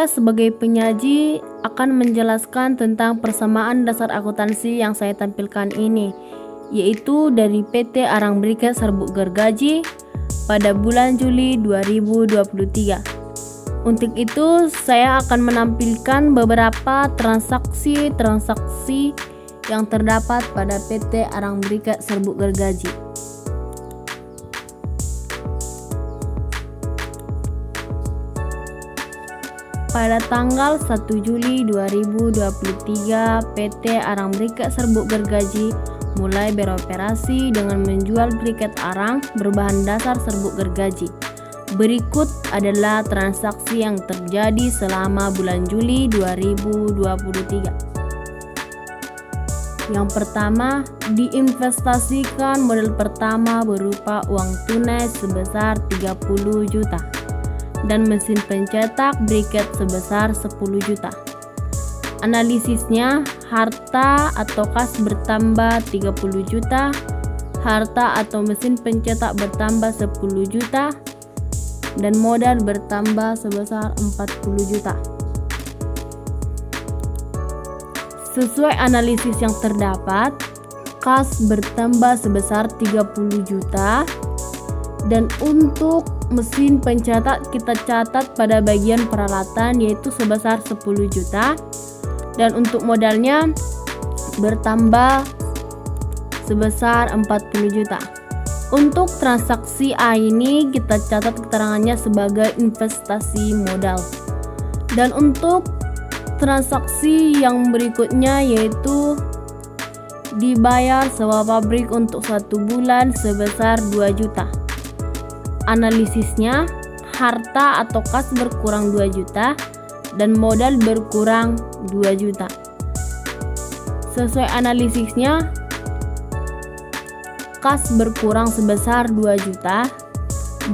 Saya sebagai penyaji akan menjelaskan tentang persamaan dasar akuntansi yang saya tampilkan ini, yaitu dari PT Arang Briket Serbuk Gergaji pada bulan Juli 2023. Untuk itu, saya akan menampilkan beberapa transaksi yang terdapat pada PT Arang Briket Serbuk Gergaji. Pada tanggal 1 Juli 2023, PT Arang Briket Serbuk Gergaji mulai beroperasi dengan menjual briket arang berbahan dasar serbuk gergaji. Berikut adalah transaksi yang terjadi selama bulan Juli 2023. Yang pertama, diinvestasikan modal pertama berupa uang tunai sebesar 30 juta dan mesin pencetak briket sebesar 10 juta. Analisisnya, harta atau kas bertambah 30 juta, harta atau mesin pencetak bertambah 10 juta, dan modal bertambah sebesar 40 juta. Sesuai analisis yang terdapat, kas bertambah sebesar 30 juta dan untuk mesin pencetak kita catat pada bagian peralatan yaitu sebesar 10 juta dan untuk modalnya bertambah sebesar 40 juta. Untuk transaksi A ini kita catat keterangannya sebagai investasi modal. Dan untuk transaksi yang berikutnya yaitu dibayar sewa pabrik untuk 1 bulan sebesar 2 juta. Analisisnya, harta atau kas berkurang 2 juta dan modal berkurang 2 juta. Sesuai analisisnya, kas berkurang sebesar 2 juta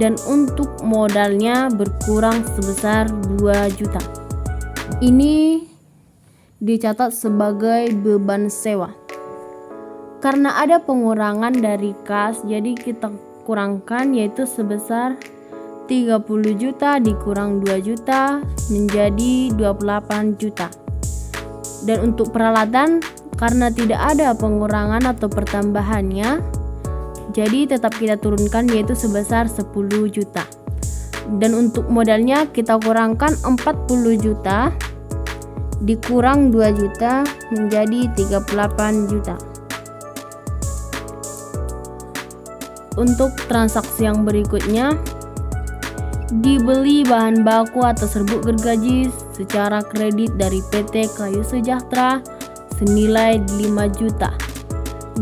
dan untuk modalnya berkurang sebesar 2 juta. Ini dicatat sebagai beban sewa. Karena ada pengurangan dari kas, jadi kita kurangkan yaitu sebesar 30 juta dikurang 2 juta menjadi 28 juta. Dan untuk peralatan, karena tidak ada pengurangan atau pertambahannya, jadi tetap kita turunkan yaitu sebesar 10 juta. Dan untuk modalnya kita kurangkan 40 juta dikurang 2 juta menjadi 38 juta. Untuk transaksi yang berikutnya, dibeli bahan baku atau serbuk gergaji secara kredit dari PT Kayu Sejahtera senilai 5 juta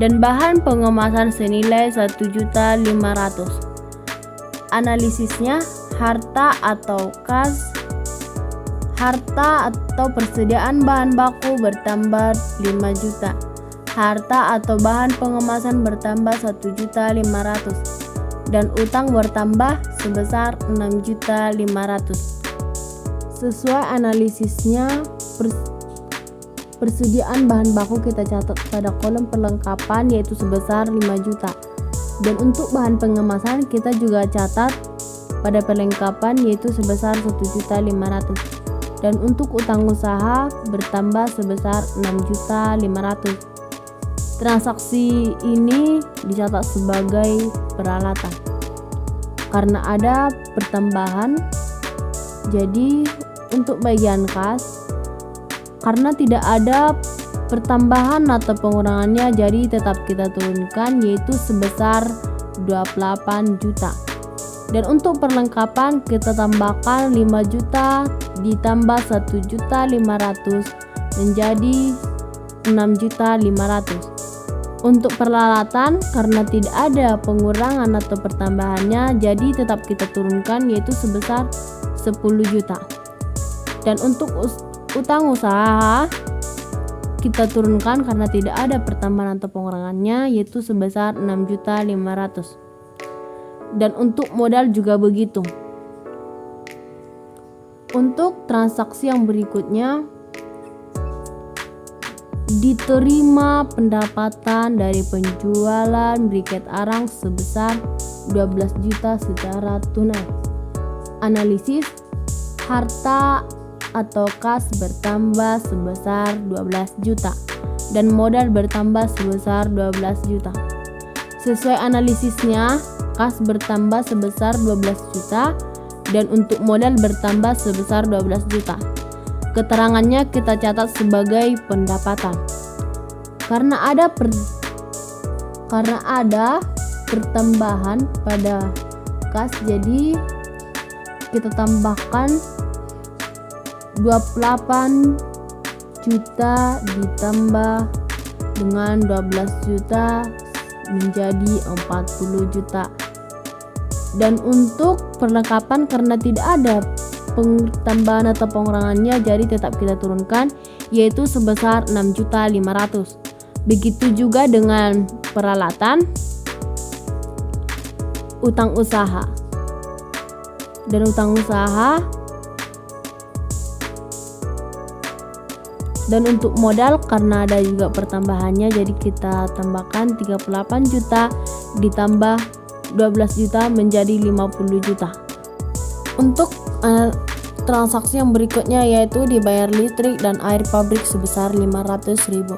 dan bahan pengemasan senilai 1.500.000. Analisisnya, harta atau kas, harta atau persediaan bahan baku bertambah 5 juta. Harta atau bahan pengemasan bertambah 1.500.000 dan utang bertambah sebesar 6.500.000. Sesuai analisisnya, persediaan bahan baku kita catat pada kolom perlengkapan yaitu sebesar 5 juta. Dan untuk bahan pengemasan kita juga catat pada perlengkapan yaitu sebesar 1.500.000. Dan untuk utang usaha bertambah sebesar 6.500.000. Transaksi ini dicatat sebagai peralatan. Karena ada pertambahan, jadi untuk bagian kas karena tidak ada pertambahan atau pengurangannya, jadi tetap kita turunkan yaitu sebesar 28 juta. Dan untuk perlengkapan kita tambahkan 5 juta ditambah 1.500.000 menjadi 6.500.000. Untuk peralatan karena tidak ada pengurangan atau pertambahannya, jadi tetap kita turunkan yaitu sebesar 10 juta. Dan untuk utang usaha kita turunkan karena tidak ada pertambahan atau pengurangannya yaitu sebesar 6.500.000. Dan untuk modal juga begitu. Untuk transaksi yang berikutnya, diterima pendapatan dari penjualan briket arang sebesar 12 juta secara tunai. Analisis, harta atau kas bertambah sebesar 12 juta dan modal bertambah sebesar 12 juta. Sesuai analisisnya, kas bertambah sebesar 12 juta dan untuk modal bertambah sebesar 12 juta. Keterangannya kita catat sebagai pendapatan. Karena ada pertambahan pada kas, jadi kita tambahkan 28 juta ditambah dengan 12 juta menjadi 40 juta. Dan untuk perlengkapan, karena tidak ada pertambahan atau pengurangannya, jadi tetap kita turunkan, yaitu sebesar 6.500.000. Begitu juga dengan peralatan, utang usaha. Dan utang usaha dan untuk modal, karena ada juga pertambahannya, jadi kita tambahkan 38 juta ditambah 12 juta menjadi 50 juta. Untuk transaksi yang berikutnya yaitu dibayar listrik dan air pabrik sebesar 500.000.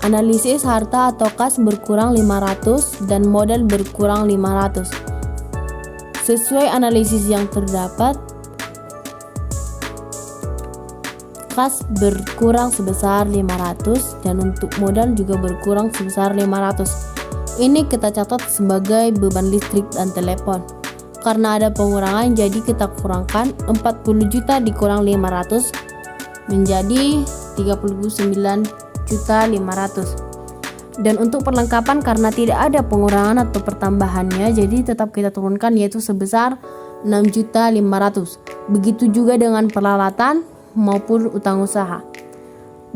Analisis harta atau kas berkurang 500 dan modal berkurang 500. Sesuai analisis yang terdapat, kas berkurang sebesar 500 dan untuk modal juga berkurang sebesar 500. Ini kita catat sebagai beban listrik dan telepon. Karena ada pengurangan, jadi kita kurangkan 40 juta dikurang 500 menjadi 39.500.000. Dan untuk perlengkapan, karena tidak ada pengurangan atau pertambahannya, jadi tetap kita turunkan, yaitu sebesar 6.500.000. Begitu juga dengan peralatan maupun utang usaha.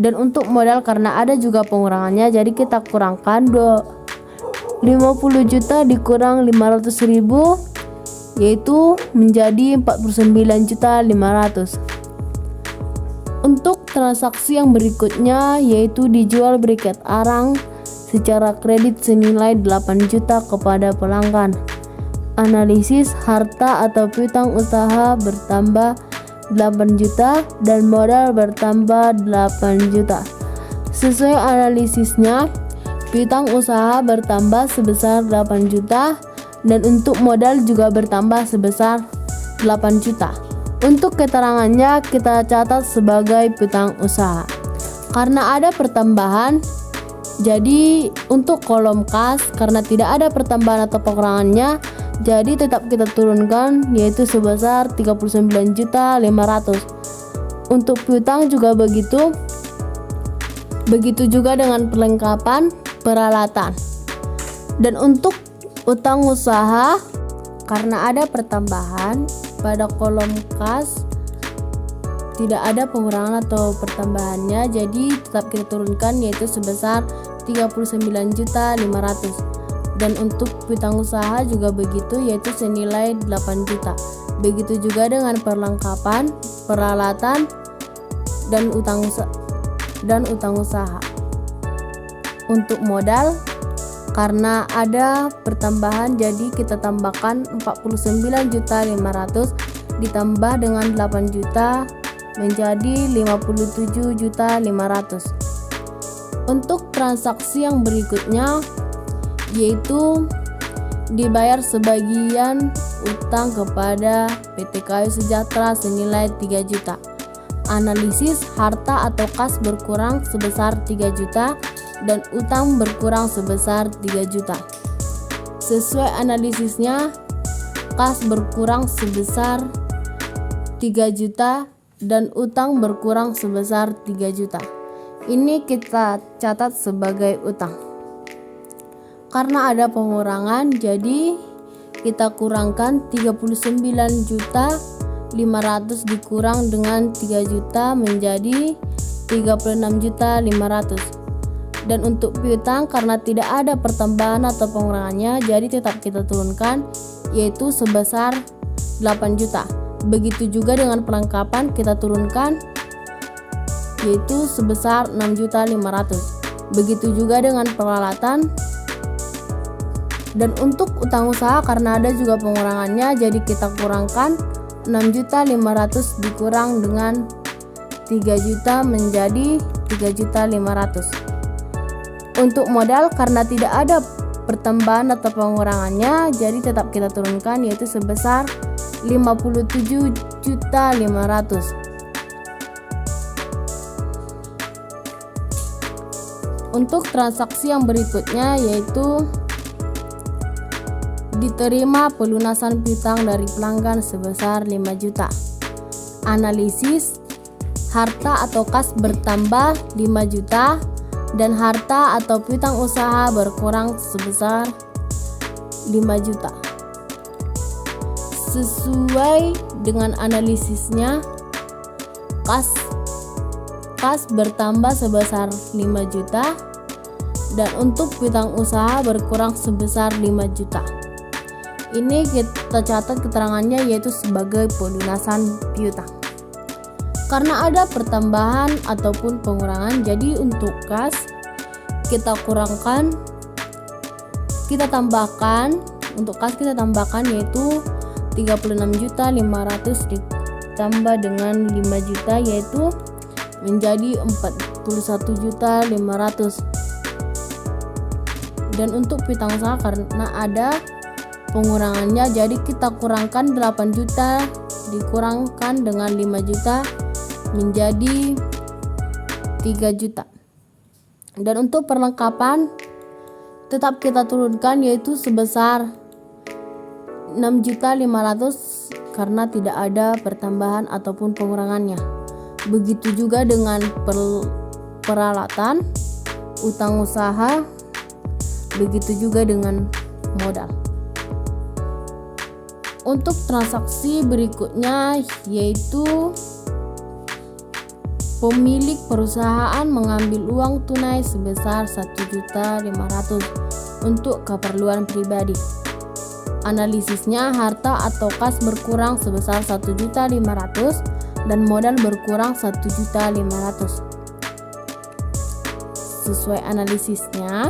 Dan untuk modal, karena ada juga pengurangannya, jadi kita kurangkan 50 juta dikurang 500.000, yaitu menjadi 49.500.000. Untuk transaksi yang berikutnya yaitu dijual briket arang secara kredit senilai 8 juta kepada pelanggan. Analisis harta atau piutang usaha bertambah 8 juta dan modal bertambah 8 juta. Sesuai analisisnya, piutang usaha bertambah sebesar 8 juta dan untuk modal juga bertambah sebesar 8 juta. Untuk keterangannya kita catat sebagai piutang usaha. Karena ada pertambahan, jadi untuk kolom kas, karena tidak ada pertambahan atau pengurangannya, jadi tetap kita turunkan, yaitu sebesar 39.500.000. Untuk piutang juga begitu. Begitu juga dengan perlengkapan peralatan. Dan untuk utang usaha, karena ada pertambahan pada kolom kas, tidak ada pengurangan atau pertambahannya, jadi tetap kita turunkan, yaitu sebesar 39.500.000. Dan untuk piutang usaha juga begitu, yaitu senilai 8 juta. Begitu juga dengan perlengkapan peralatan dan utang usaha. Untuk modal, karena ada pertambahan, jadi kita tambahkan 49.500.000 ditambah dengan 8 juta menjadi 57.500.000. Untuk transaksi yang berikutnya yaitu dibayar sebagian utang kepada PT Kayu Sejahtera senilai 3 juta. Analisis harta atau kas berkurang sebesar 3 juta dan utang berkurang sebesar 3 juta. Sesuai analisisnya, kas berkurang sebesar 3 juta dan utang berkurang sebesar 3 juta. Ini kita catat sebagai utang. Karena ada pengurangan, jadi kita kurangkan 39.500.000 dikurang dengan 3 juta menjadi 36.500.000. Dan untuk piutang, karena tidak ada pertambahan atau pengurangannya, jadi tetap kita turunkan, yaitu sebesar 8 juta. Begitu juga dengan perlengkapan, kita turunkan, yaitu sebesar 6.500.000. Begitu juga dengan peralatan. Dan untuk utang usaha, karena ada juga pengurangannya, jadi kita kurangkan 6.500.000 dikurang dengan 3 juta menjadi 3.500.000. Untuk modal karena tidak ada pertambahan atau pengurangannya, jadi tetap kita turunkan yaitu sebesar 57.500.000. Untuk transaksi yang berikutnya yaitu diterima pelunasan piutang dari pelanggan sebesar 5 juta. Analisis harta atau kas bertambah 5 juta dan harta atau piutang usaha berkurang sebesar 5 juta. Sesuai dengan analisisnya, kas bertambah sebesar 5 juta dan untuk piutang usaha berkurang sebesar 5 juta. Ini kita catat keterangannya yaitu sebagai pelunasan piutang. Karena ada pertambahan ataupun pengurangan, jadi untuk kas kita tambahkan yaitu 36.500.000 ditambah dengan 5 juta yaitu menjadi 41.500.000. Dan untuk piutang usaha karena ada pengurangannya, jadi kita kurangkan 8 juta dikurangkan dengan 5 juta menjadi 3 juta. Dan untuk perlengkapan tetap kita turunkan yaitu sebesar 6.500.000 karena tidak ada pertambahan ataupun pengurangannya. Begitu juga dengan peralatan, utang usaha, begitu juga dengan modal. Untuk transaksi berikutnya yaitu pemilik perusahaan mengambil uang tunai sebesar 1.500.000 untuk keperluan pribadi. Analisisnya harta atau kas berkurang sebesar 1.500.000 dan modal berkurang 1.500.000. Sesuai analisisnya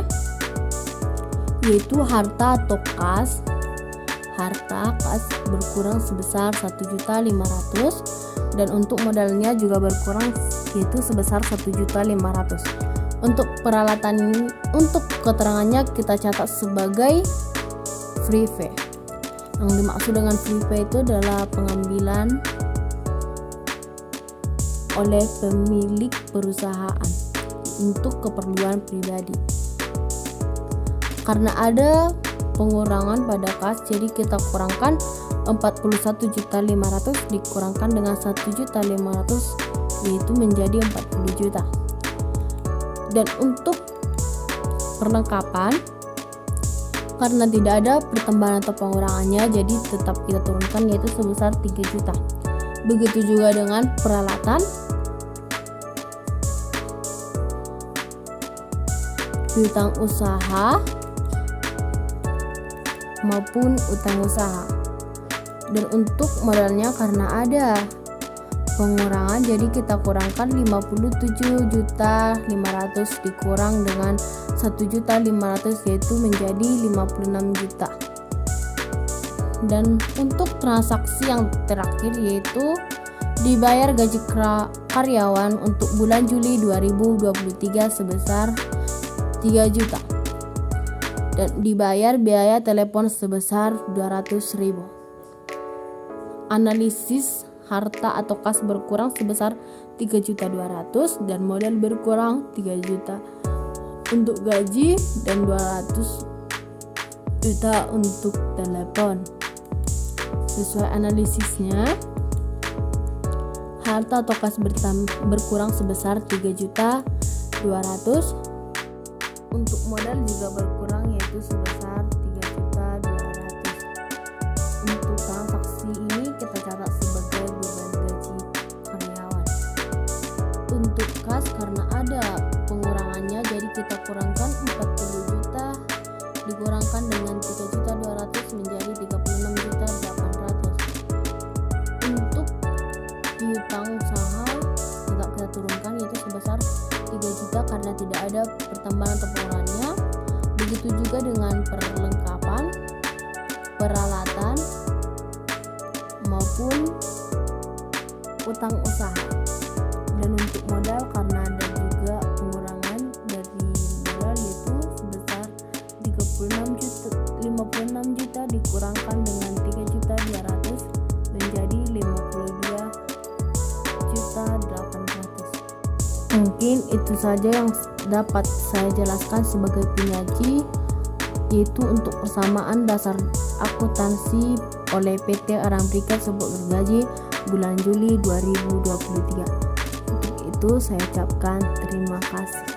yaitu harta kas berkurang sebesar 1.500.000 dan untuk modalnya juga berkurang yaitu sebesar 1.500.000. Untuk peralatan untuk keterangannya kita catat sebagai free pay. Yang dimaksud dengan free pay itu adalah pengambilan oleh pemilik perusahaan untuk keperluan pribadi. Karena ada pengurangan pada kas, jadi kita kurangkan 41.500.000 dikurangkan dengan 1.500.000 yaitu menjadi 40 juta. Dan untuk perlengkapan karena tidak ada pertambahan atau pengurangannya, jadi tetap kita turunkan yaitu sebesar 3 juta. Begitu juga dengan peralatan, piutang usaha maupun utang usaha. Dan untuk modalnya karena ada pengurangan, jadi kita kurangkan 57.500.000 dikurang dengan 1.500.000 yaitu menjadi 56 juta. Dan untuk transaksi yang terakhir yaitu dibayar gaji karyawan untuk bulan Juli 2023 sebesar 3 juta dan dibayar biaya telepon sebesar 200.000. Analisis harta atau kas berkurang sebesar 3.200.000 dan modal berkurang 3 juta untuk gaji dan 200 juta untuk telepon. Sesuai analisisnya, harta atau kas berkurang sebesar 3.200.000. Untuk modal juga berkurang yaitu sebesar 3.200.000. Untuk transaksi ini kita catat sebagai beban gaji karyawan. Untuk kas karena ada pengurangannya, jadi kita kurangkan 40 juta dikurangkan dengan 3.200.000 menjadi 36.800.000. Untuk piutang usaha tetap kita turunkan yaitu sebesar 3 juta karena tidak ada pertambahan atau pengurangannya. Begitu juga dengan perlengkapan, peralatan maupun utang usaha. Dan saja yang dapat saya jelaskan sebagai penyaji, yaitu untuk persamaan dasar akuntansi oleh PT Arang Perikat sebut gergaji bulan Juli 2023. Untuk itu saya ucapkan terima kasih.